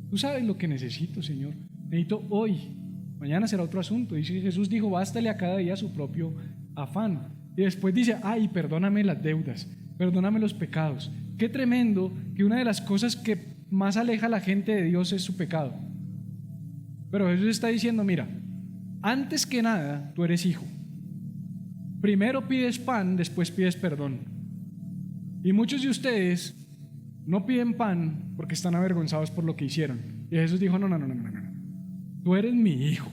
Tú sabes lo que necesito, Señor. Necesito hoy. Mañana será otro asunto. Dice Jesús, dijo, bástale a cada día su propio afán. Y después dice, ay, perdóname las deudas, perdóname los pecados. Qué tremendo que una de las cosas que más aleja a la gente de Dios es su pecado. Pero Jesús está diciendo, mira, antes que nada, tú eres hijo. Primero pides pan, después pides perdón. Y muchos de ustedes no piden pan porque están avergonzados por lo que hicieron. Y Jesús dijo, no. Tú eres mi hijo.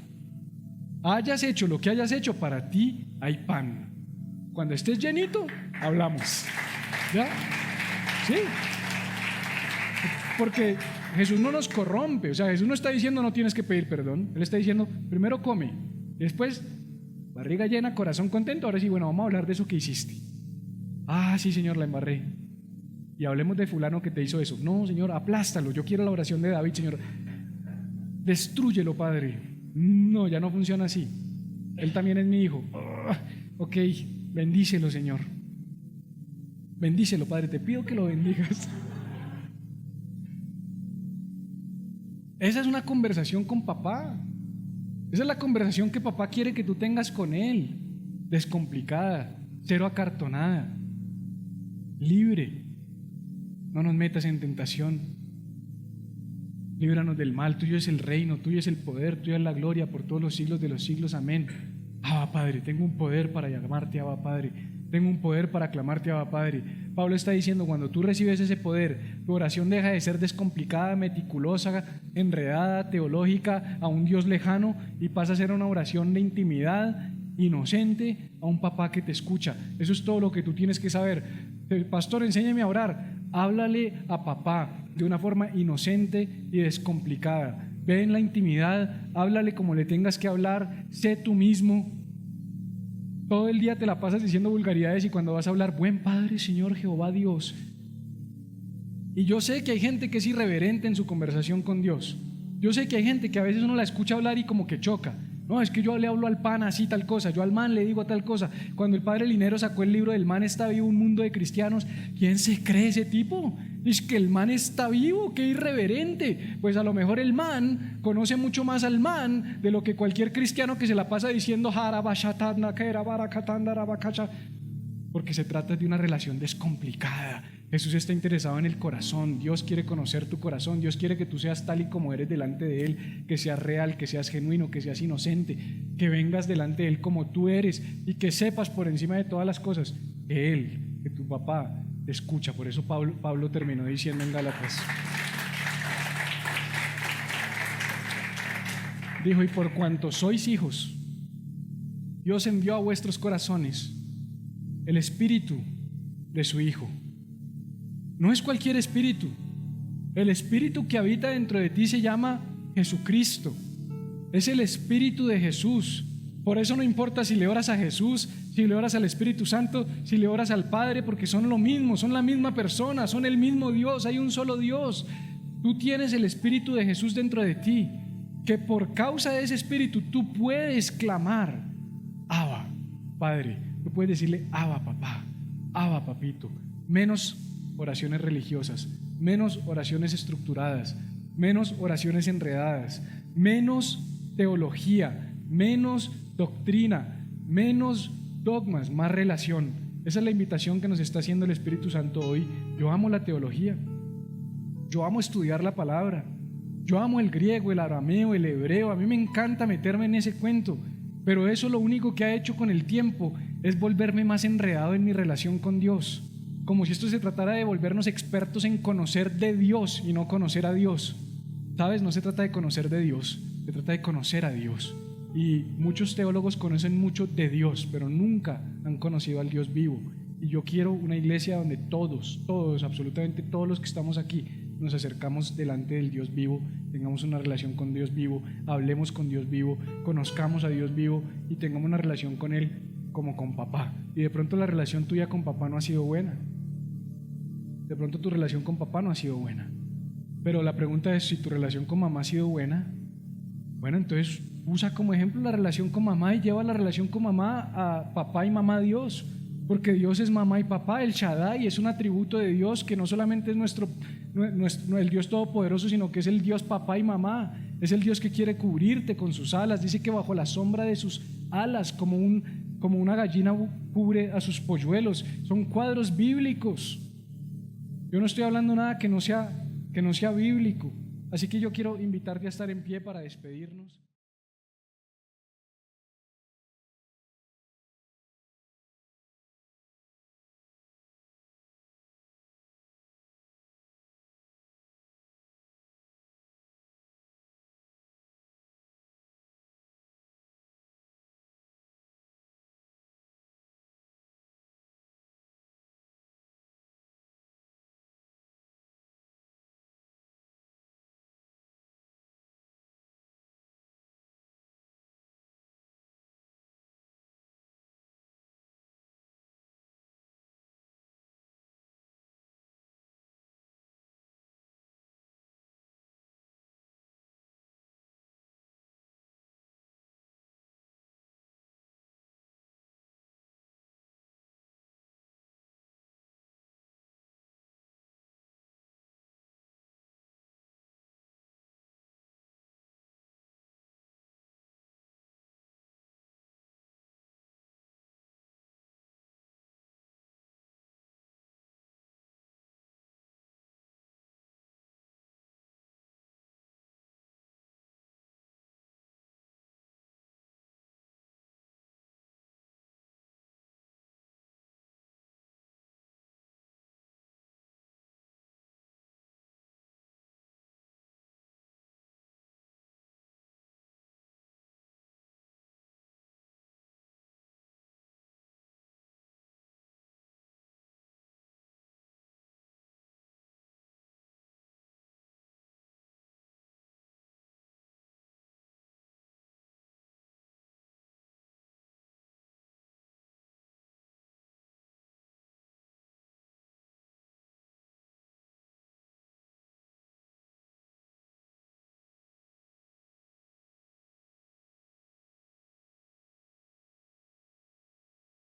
Hayas hecho lo que hayas hecho, para ti hay pan. Cuando estés llenito, hablamos. ¿Ya? Sí. Porque Jesús no nos corrompe. O sea, Jesús no está diciendo no tienes que pedir perdón. Él está diciendo, primero come, y después barriga llena, corazón contento. Ahora sí, bueno, vamos a hablar de eso que hiciste. Ah, sí, Señor, la embarré. Y hablemos de fulano que te hizo eso. No, Señor, aplástalo. Yo quiero la oración de David, Señor. Destrúyelo, Padre. No, ya no funciona así. Él también es mi hijo. Ok, bendícelo, Señor. Bendícelo, Padre. Te pido que lo bendigas. Esa es una conversación con papá. Esa es la conversación que papá quiere que tú tengas con él. Descomplicada, cero acartonada, libre. No nos metas en tentación. Líbranos del mal. Tuyo es el reino, tuyo es el poder, tuya es la gloria por todos los siglos de los siglos. Amén. Abba, Padre, tengo un poder para llamarte Abba, Padre. Tengo un poder para clamarte Abba, Padre. Pablo está diciendo, cuando tú recibes ese poder, tu oración deja de ser descomplicada, meticulosa, enredada, teológica, a un Dios lejano, y pasa a ser una oración de intimidad, inocente, a un papá que te escucha. Eso es todo lo que tú tienes que saber. El pastor, enséñame a orar. Háblale a papá de una forma inocente y descomplicada. Ve en la intimidad, háblale como le tengas que hablar, sé tú mismo. Todo el día te la pasas diciendo vulgaridades y cuando vas a hablar, buen Padre, Señor Jehová Dios. Y yo sé que hay gente que es irreverente en su conversación con Dios. Yo sé que hay gente que a veces uno la escucha hablar y como que choca. No, es que yo le hablo al pan así tal cosa, yo al man le digo tal cosa. Cuando el padre Linero sacó el libro del Man está vivo, un mundo de cristianos, ¿quién se cree ese tipo? Es que el man está vivo, qué irreverente. Pues a lo mejor el man conoce mucho más al man de lo que cualquier cristiano que se la pasa diciendo porque se trata de una relación descomplicada. Jesús está interesado en el corazón. Dios quiere conocer tu corazón. Dios quiere que tú seas tal y como eres delante de Él, que seas real, que seas genuino, que seas inocente, que vengas delante de Él como tú eres y que sepas por encima de todas las cosas que Él, que tu papá te escucha. Por eso Pablo terminó diciendo en Gálatas, dijo, y por cuanto sois hijos, Dios envió a vuestros corazones el espíritu de su Hijo. No es cualquier espíritu. El espíritu que habita dentro de ti se llama Jesucristo. es el Espíritu de Jesús. Por eso no importa si le oras a Jesús, si le oras al Espíritu Santo, si le oras al Padre, porque son lo mismo, son la misma persona, son el mismo Dios, hay un solo Dios. Tú tienes el Espíritu de Jesús dentro de ti, que por causa de ese Espíritu tú puedes clamar, Abba, Padre. Tú puedes decirle, Abba, papá, Abba, papito. Menos oraciones religiosas, menos oraciones estructuradas, menos oraciones enredadas, menos teología, menos doctrina, menos dogmas, más relación. Esa es la invitación que nos está haciendo el Espíritu Santo hoy. Yo amo la teología, yo amo estudiar la palabra, yo amo el griego, el arameo, el hebreo. A mí me encanta meterme en ese cuento, pero eso lo único que ha hecho con el tiempo es volverme más enredado en mi relación con Dios, como si esto se tratara de volvernos expertos en conocer de Dios y no conocer a Dios. ¿Sabes? No se trata de conocer de Dios, se trata de conocer a Dios. Y muchos teólogos conocen mucho de Dios, pero nunca han conocido al Dios vivo. Y yo quiero una iglesia donde todos, absolutamente todos los que estamos aquí, nos acercamos delante del Dios vivo, tengamos una relación con Dios vivo, hablemos con Dios vivo, conozcamos a Dios vivo y tengamos una relación con Él como con papá. Y de pronto la relación tuya con papá no ha sido buena. De pronto tu relación con papá no ha sido buena. Pero la pregunta es, si tu relación con mamá ha sido buena, bueno, entonces usa como ejemplo la relación con mamá y lleva la relación con mamá a papá y mamá Dios, porque Dios es mamá y papá. El Shaddai es un atributo de Dios que no solamente es el Dios todopoderoso, sino que es el Dios papá y mamá. Es el Dios que quiere cubrirte con sus alas. Dice que bajo la sombra de sus alas, como una gallina cubre a sus polluelos. Son cuadros bíblicos. Yo no estoy hablando nada que no sea bíblico. Así que yo quiero invitarte a estar en pie para despedirnos.